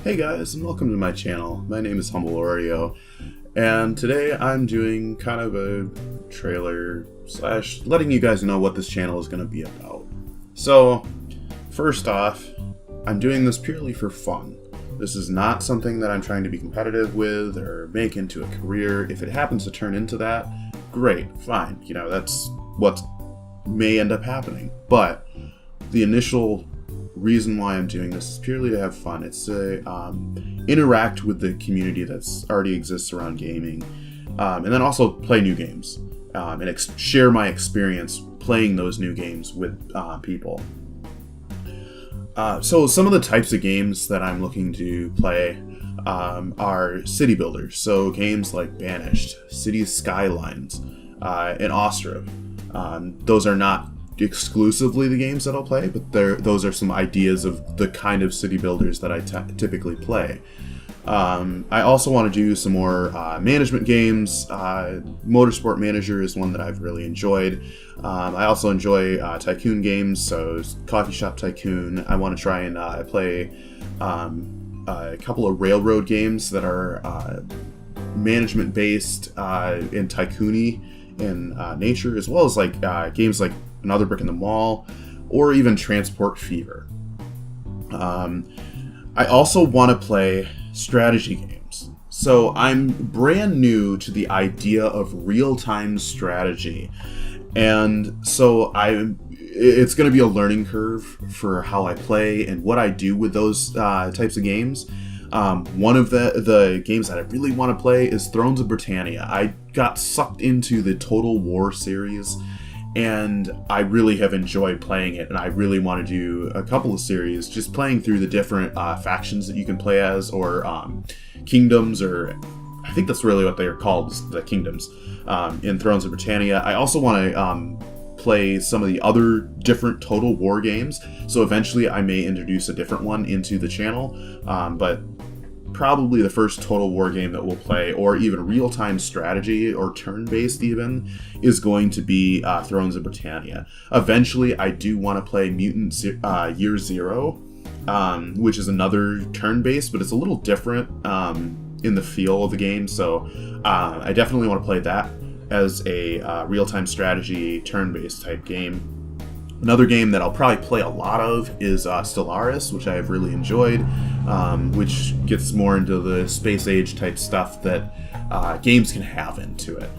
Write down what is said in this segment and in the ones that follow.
Hey guys, and welcome to my channel. My name is Humble Oreo, and today I'm doing kind of a trailer slash letting you guys know what this channel is going to be about. So, first off, I'm doing this purely for fun. This is not something that I'm trying to be competitive with or make into a career. If it happens to turn into that, great, fine. You know, that's what may end up happening. But the initial reason why I'm doing this is purely to have fun. It's to interact with the community that's already exists around gaming, and then also play new games and share my experience playing those new games with people. So some of the types of games that I'm looking to play are city builders. So games like Banished, Cities Skylines, and Ostriv. Those are not exclusively the games that I'll play, but those are some ideas of the kind of city builders that I typically play. I also want to do some more management games. Motorsport Manager is one that I've really enjoyed. I also enjoy tycoon games, so Coffee Shop Tycoon. I want to try and play a couple of railroad games that are management based and tycoony in nature, as well as like games like Another Brick in the Mall, or even Transport Fever. I also want to play strategy games. So I'm brand new to the idea of real-time strategy. And so it's going to be a learning curve for how I play and what I do with those types of games. One of the games that I really want to play is Thrones of Britannia. I got sucked into the Total War series, and I really have enjoyed playing it, and I really want to do a couple of series just playing through the different factions that you can play as, or kingdoms, or I think that's really what they are called, the kingdoms, in Thrones of Britannia. I also want to play some of the other different Total War games, so eventually I may introduce a different one into the channel, but probably the first Total War game that we'll play, or even real-time strategy or turn-based even, is going to be Thrones of Britannia. Eventually, I do want to play Mutant Year Zero, which is another turn-based, but it's a little different in the feel of the game, so I definitely want to play that as a real-time strategy turn-based type game. Another game that I'll probably play a lot of is Stellaris, which I have really enjoyed, which gets more into the space age type stuff that games can have into it.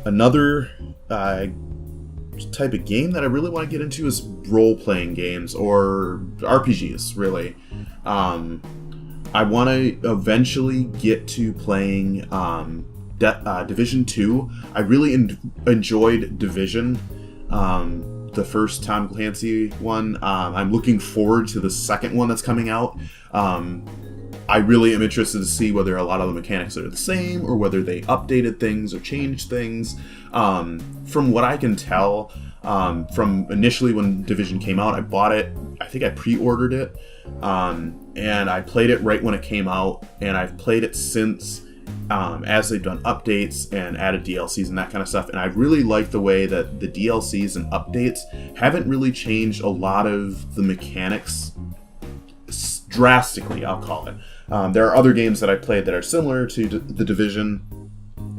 Another type of game that I really want to get into is role-playing games, or RPGs, really. I want to eventually get to playing Division 2. I really enjoyed Division. The first Tom Clancy one. I'm looking forward to the second one that's coming out. I really am interested to see whether a lot of the mechanics are the same, or whether they updated things or changed things. From what I can tell, from initially when Division came out, I bought it. I think I pre-ordered it, and I played it right when it came out, and I've played it since, as they've done updates and added DLCs and that kind of stuff. And I really like the way that the DLCs and updates haven't really changed a lot of the mechanics drastically, I'll call it. There are other games that I played that are similar to the Division,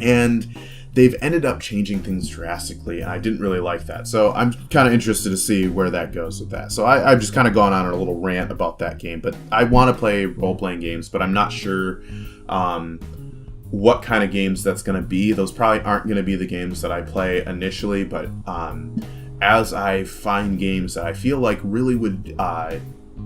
and they've ended up changing things drastically, and I didn't really like that. So I'm kind of interested to see where that goes with that. So I've just kind of gone on a little rant about that game, but I want to play role-playing games, but I'm not sure what kind of games that's going to be. Those probably aren't going to be the games that I play initially, but as I find games that I feel like really would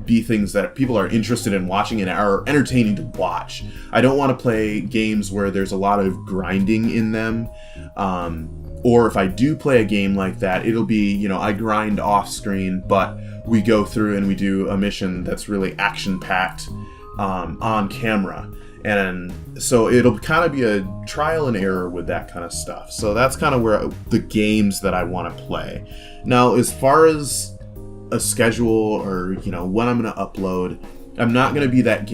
be things that people are interested in watching and are entertaining to watch. I don't want to play games where there's a lot of grinding in them, or if I do play a game like that, it'll be, you know, I grind off screen, but we go through and we do a mission that's really action-packed on camera. And so it'll kind of be a trial and error with that kind of stuff. So that's kind of where the games that I want to play. Now, as far as a schedule, or, you know, when I'm going to upload, I'm not going to be that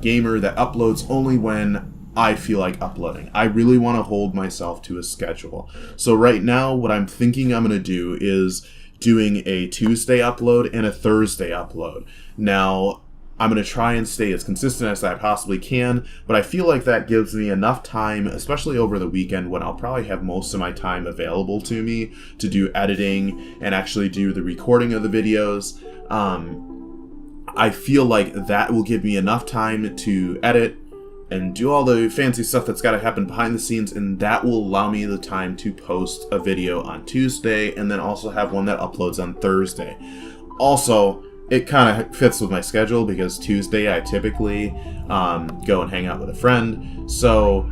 gamer that uploads only when I feel like uploading. I really want to hold myself to a schedule. So right now, what I'm thinking I'm going to do is doing a Tuesday upload and a Thursday upload. Now, I'm going to try and stay as consistent as I possibly can, but I feel like that gives me enough time, especially over the weekend when I'll probably have most of my time available to me to do editing and actually do the recording of the videos. I feel like that will give me enough time to edit and do all the fancy stuff that's got to happen behind the scenes, and that will allow me the time to post a video on Tuesday and then also have one that uploads on Thursday. Also, it kind of fits with my schedule because Tuesday I typically go and hang out with a friend, so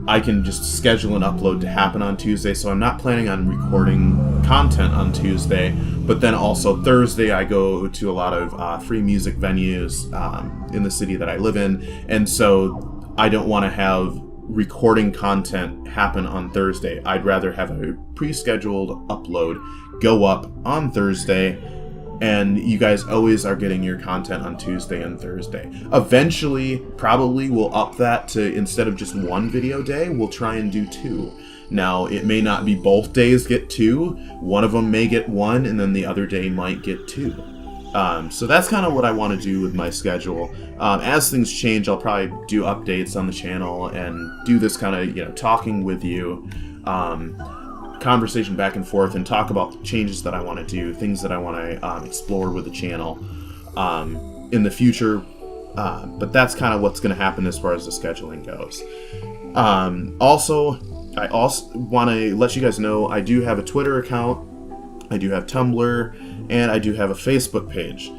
I can just schedule an upload to happen on Tuesday. So I'm not planning on recording content on Tuesday, but then also Thursday I go to a lot of free music venues in the city that I live in, and so I don't want to have recording content happen on Thursday. I'd rather have a pre-scheduled upload go up on Thursday, and you guys always are getting your content on Tuesday and Thursday. Eventually, probably we'll up that to, instead of just one video day, we'll try and do 2. Now, it may not be both days get 2. One of them may get 1, and then the other day might get 2. So that's kind of what I want to do with my schedule. As things change, I'll probably do updates on the channel and do this kind of, talking with you. Conversation back and forth, and talk about changes that I want to do, things that I want to explore with the channel in the future. But that's kind of what's going to happen as far as the scheduling goes. I also want to let you guys know I do have a Twitter account, I do have Tumblr, and I do have a Facebook page.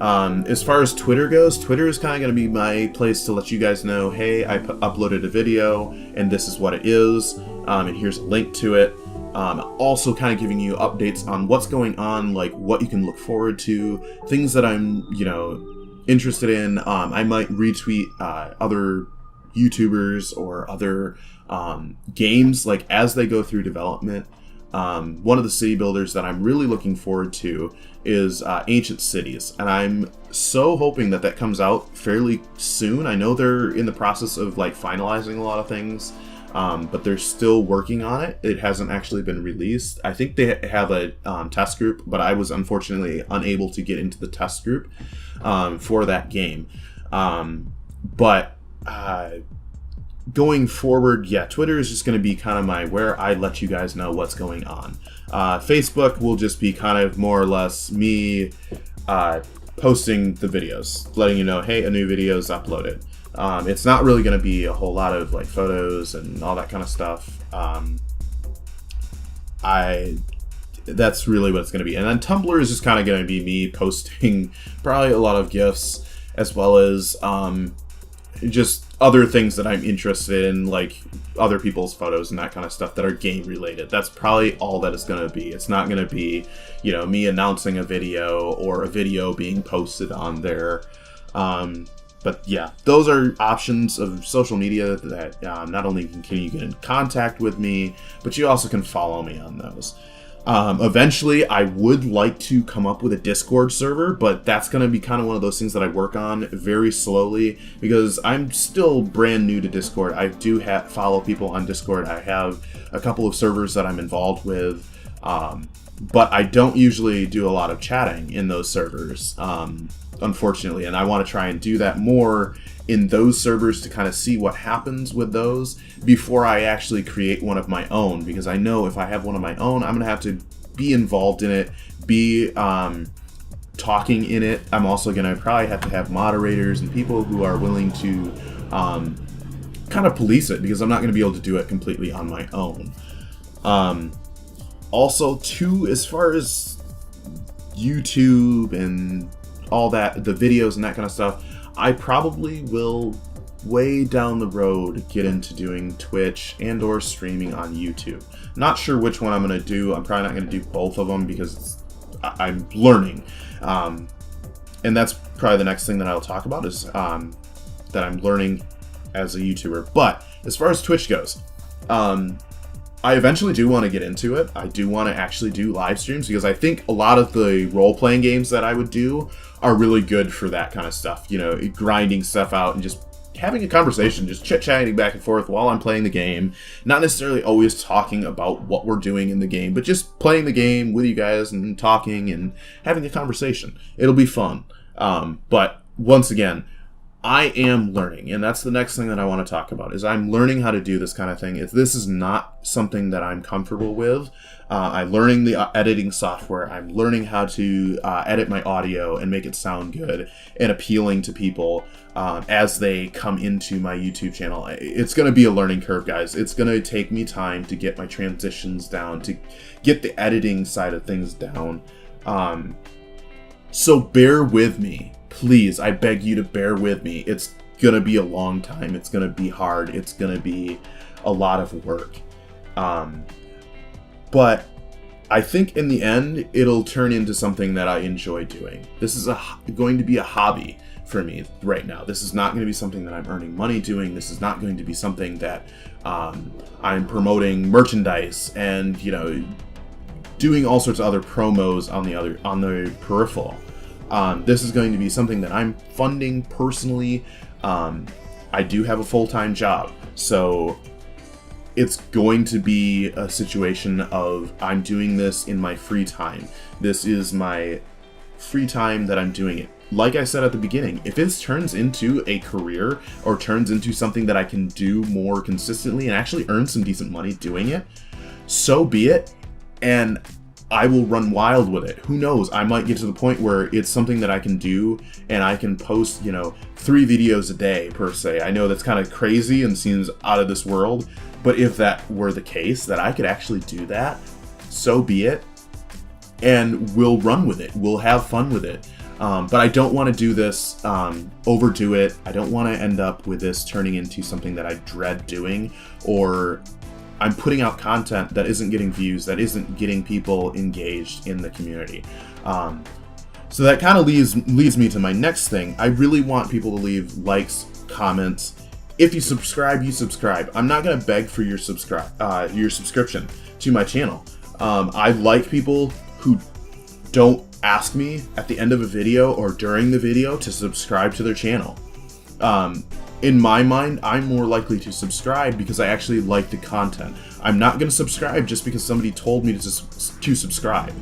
As far as Twitter goes, Twitter is kind of going to be my place to let you guys know, hey, I uploaded a video, and this is what it is, and here's a link to it. Also kind of giving you updates on what's going on, like what you can look forward to, things that I'm, interested in. I might retweet other YouTubers or other games, like as they go through development. One of the city builders that I'm really looking forward to is Ancient Cities, and I'm so hoping that that comes out fairly soon. I know they're in the process of finalizing a lot of things. But they're still working on it. It hasn't actually been released. I think they have a test group, but I was unfortunately unable to get into the test group for that game. But going forward, Twitter is just going to be kind of where I let you guys know what's going on. Facebook will just be kind of more or less me posting the videos, letting you know, hey, a new video is uploaded. It's not really going to be a whole lot of photos and all that kind of stuff. That's really what it's going to be. And then Tumblr is just kind of going to be me posting probably a lot of GIFs, as well as just other things that I'm interested in, like other people's photos and that kind of stuff that are game related. That's probably all that it's going to be. It's not going to be, me announcing a video or a video being posted on there. But yeah, those are options of social media that not only can you get in contact with me, but you also can follow me on those. Eventually, I would like to come up with a Discord server, but that's going to be kind of one of those things that I work on very slowly because I'm still brand new to Discord. I do follow people on Discord. I have a couple of servers that I'm involved with, but I don't usually do a lot of chatting in those servers. Unfortunately, and I want to try and do that more in those servers to kind of see what happens with those before I actually create one of my own, because I know if I have one of my own, I'm going to have to be involved in it, be talking in it. I'm also going to probably have to have moderators and people who are willing to kind of police it, because I'm not going to be able to do it completely on my own. Also, too, as far as YouTube and all that, the videos and that kind of stuff, I probably will way down the road get into doing Twitch and or streaming on YouTube. Not sure which one I'm going to do. I'm probably not going to do both of them because I'm learning. And that's probably the next thing that I'll talk about is that I'm learning as a YouTuber. But as far as Twitch goes, I eventually do want to get into it. I do want to actually do live streams because I think a lot of the role-playing games that I would do are really good for that kind of stuff. Grinding stuff out and just having a conversation, just chit-chatting back and forth while I'm playing the game. Not necessarily always talking about what we're doing in the game, but just playing the game with you guys and talking and having a conversation. It'll be fun. But once again, I am learning, and that's the next thing that I want to talk about, is I'm learning how to do this kind of thing. This is not something that I'm comfortable with. I'm learning the editing software. I'm learning how to edit my audio and make it sound good and appealing to people as they come into my YouTube channel. It's going to be a learning curve, guys. It's going to take me time to get my transitions down, to get the editing side of things down. So bear with me. Please, I beg you to bear with me. It's gonna be a long time. It's gonna be hard. It's gonna be a lot of work. But I think in the end, it'll turn into something that I enjoy doing. This is going to be a hobby for me right now. This is not going to be something that I'm earning money doing. This is not going to be something that I'm promoting merchandise and, you know, doing all sorts of other promos on the peripheral. This is going to be something that I'm funding personally. I do have a full-time job, so it's going to be a situation of I'm doing this in my free time. This is my free time that I'm doing it. Like I said at the beginning, if this turns into a career or turns into something that I can do more consistently and actually earn some decent money doing it, so be it. And I will run wild with it. Who knows? I might get to the point where it's something that I can do and I can post, 3 videos a day per se. I know that's kind of crazy and seems out of this world, but if that were the case, that I could actually do that, so be it. And we'll run with it. We'll have fun with it. But I don't want to do this, overdo it. I don't want to end up with this turning into something that I dread doing, or I'm putting out content that isn't getting views, that isn't getting people engaged in the community. So that kind of leads me to my next thing. I really want people to leave likes, comments. If you subscribe, you subscribe. I'm not going to beg for your subscription to my channel. I like people who don't ask me at the end of a video or during the video to subscribe to their channel. In my mind, I'm more likely to subscribe because I actually like the content. I'm not going to subscribe just because somebody told me to subscribe.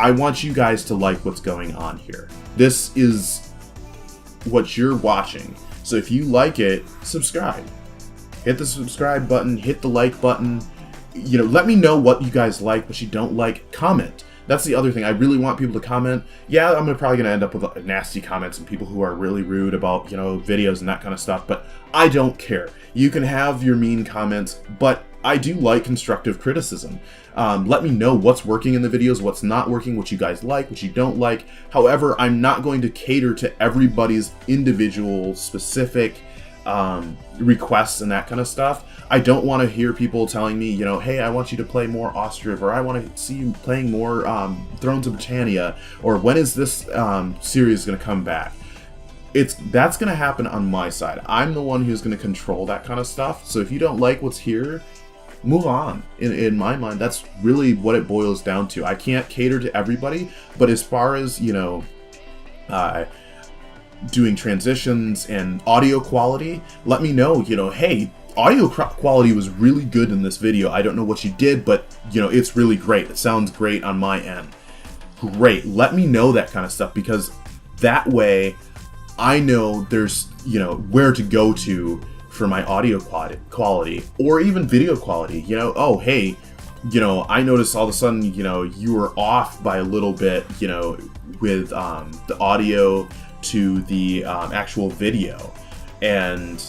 I want you guys to like what's going on here. This is what you're watching. So if you like it, subscribe. Hit the subscribe button, hit the like button. Let me know what you guys like, what you don't like. Comment. That's the other thing. I really want people to comment. Yeah, I'm probably going to end up with nasty comments and people who are really rude about, videos and that kind of stuff, but I don't care. You can have your mean comments, but I do like constructive criticism. Let me know what's working in the videos, what's not working, what you guys like, what you don't like. However, I'm not going to cater to everybody's individual, specific requests and that kind of stuff. I don't want to hear people telling me, hey, I want you to play more Ostriv, or I want to see you playing more Thrones of Britannia, or when is this series going to come back? That's going to happen on my side. I'm the one who's going to control that kind of stuff. So if you don't like what's here, move on. In my mind, that's really what it boils down to. I can't cater to everybody, but as far as, doing transitions and audio quality, let me know, hey, audio quality was really good in this video. I don't know what you did, but it's really great. It sounds great on my end. Great. Let me know that kind of stuff, because that way I know there's, where to go to for my audio quality or even video quality. Oh, hey, I noticed all of a sudden, you were off by a little bit, with the audio to the actual video, and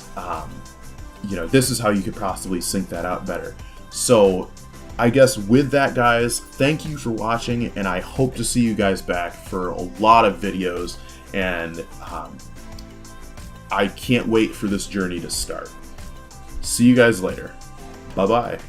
this is how you could possibly sync that out better. So I guess with that, guys, thank you for watching, and I hope to see you guys back for a lot of videos, and I can't wait for this journey to start. See you guys later. Bye bye.